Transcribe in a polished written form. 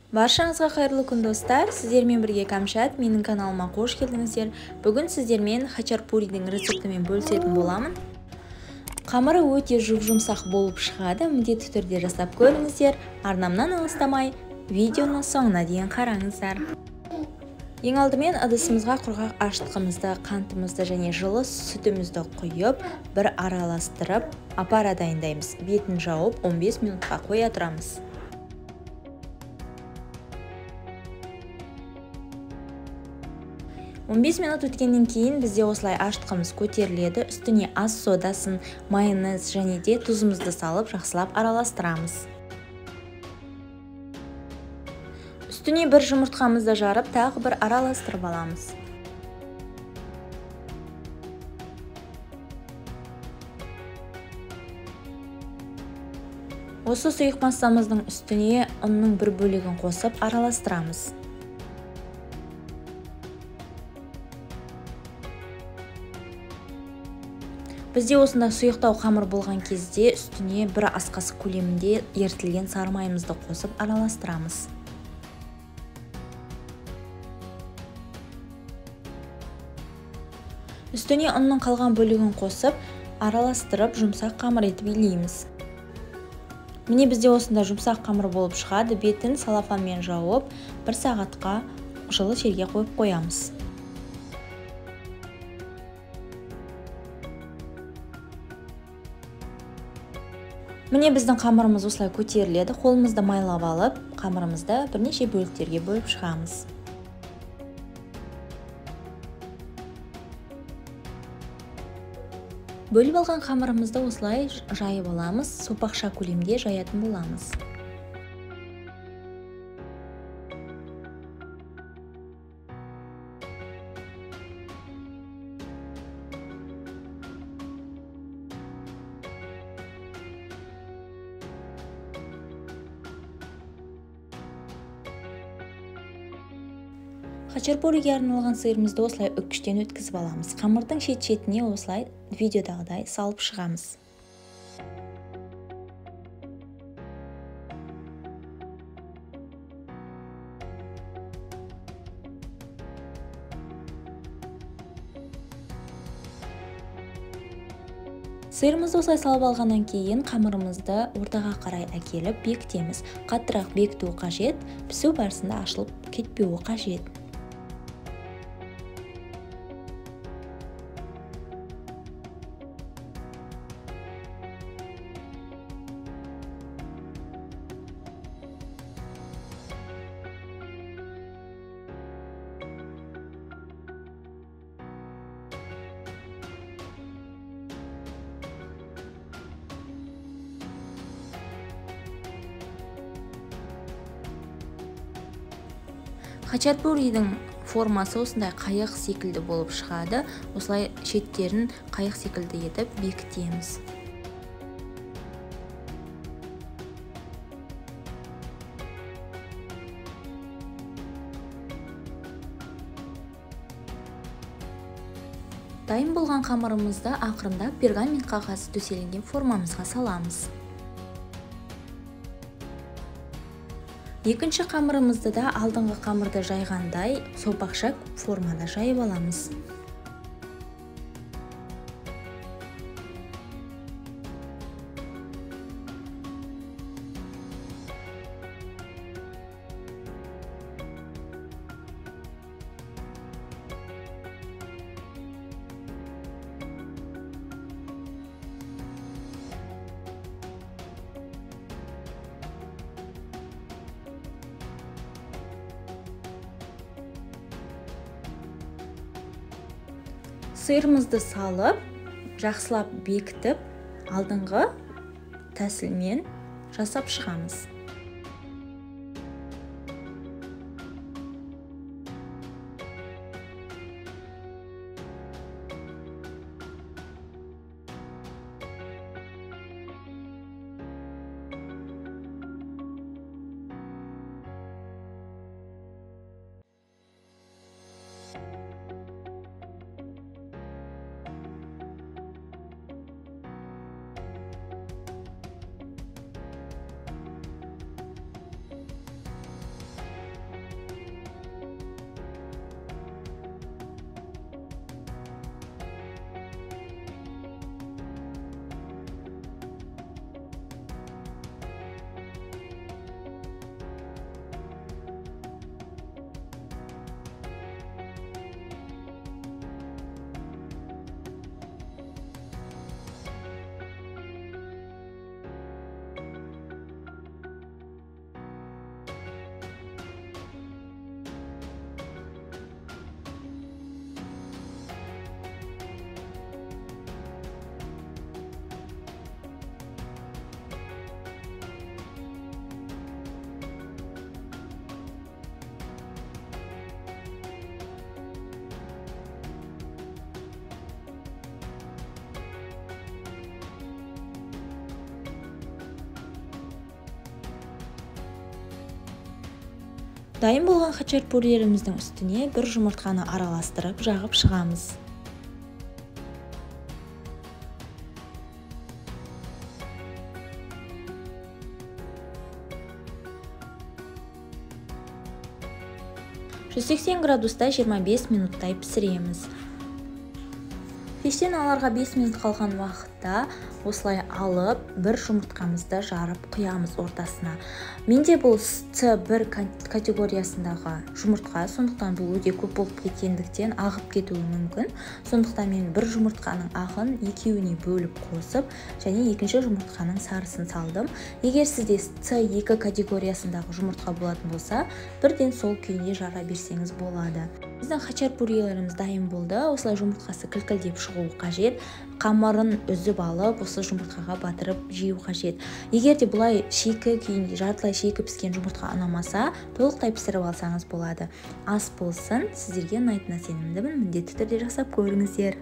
Баршаңызға қайырлы күн достар, сіздермен бірге Камшат, менің каналыма қош келдіңіздер. Бүгін сіздермен хачапуридің рецептімен бөлісетін боламын. Қамыры өте жұмсақ болып шығады, міндетті түрде жасап көріңіздер. Арнамнан алыстамай, видеоны соңына дейін қараңыздар. Ең алдымен ыдысымызға құрғақ аштығымызды, қантымызды және жылы сүтімізді құйып, бір араластырып, апара дайындаймыз. Бетін жауып 15 минутқа қоя тұрамыз. 15 минут өткеннен кейін бізде осылай аштығымыз көтеріледі. Үстіне ас содасын, майонез және де тұзымызды салып жақсылап араластырамыз. Үстіне бір жұмыртқамызды жарып, тағы бір араластырып аламыз. Осы сұйық массамыздың үстіне ұнның бір бөлігін қосып араластырамыз. Бізде осында сұйықтау қамыр болған кезде үстіне бір ас қасық көлемінде ерітілген сары майымызды қосып араластырамыз. Үстіне ұнның қалған бөлігін қосып араластырып жұмсақ қамыр етіп илейміз. Міне бізде осында жұмсақ қамыр болып шығады. Бетін салафанмен жауып, 1 сағатқа жылы жерге қойып қоямыз. Міне біздің қамырымыз осылай көтеріледі. Қолымызды майлап алып, қамырымызды бірнеше бөліктерге бөліп шығамыз. Бөліп алған қамырымызды осылай жайып аламыз, сопақша көлемде жаятын боламыз. Хачапуриге арналған сиырымызды осылай үккіштен өткізіп аламыз. Қамырдың шет-шетіне осылай видеодағыдай салып шығамыз. Сиырымызды осылай салып алғаннан кейін қамырымызды ортаға қарай әкеліп бекітеміз. Қаттырақ бекіту қажет, пісу барысында ашылып кетпеуі қажет. Хачапуридің формасы осындай қайық секілді болып шығады. Осылай шеттерін қайық секілді етіп бекітеміз. Дайын болған қамырымызды ақырындап пергамент қағазы төселген формамызға саламыз. Екінші қамырымызды да алдыңғы қамырды жайғандай сопақша формада жайып аламыз. Сиырымызды салып, жақсылап бекітіп, алдыңғы тәсілмен жасап шығамыз. Дайын болған хачапурилеріміздің үстіне бір жұмыртқаны араластырып жағып шығамыз. градуста 25 минуттай пісіреміз. Пештен аларға 5 минут қалған уақытта осылай алып, бір жұмыртқамызды жарып құямыз ортасына. Менде бұл С1 категориясындағы жұмыртқа, сондықтан бұл өте көп болып кеткендіктен ағып кетуі мүмкін. Сондықтан мен бір жұмыртқаның ағын екеуіне бөліп қосып, және екінші жұмыртқаның сарысын салдым. Егер сізде С2 категориясындағы жұмыртқа болатын болса, бірден сол күйінде жара берсеңіз болады. Біздің хачапурилеріміз дайын болды. Осылай жұмыртқасы кілкілдеп шығуы қажет. Қамырын үзіп алып, осы жұмыртқаға батырып жеу қажет. Егер де бұлай шикі күйінде, жартылай шикі піскен жұмыртқа ұнамаса, толықтай пісіріп алсаңыз болады. Ас болсын, сіздерге ұнайтынына сенімдімін. Міндетті түрде жасап көріңіздер.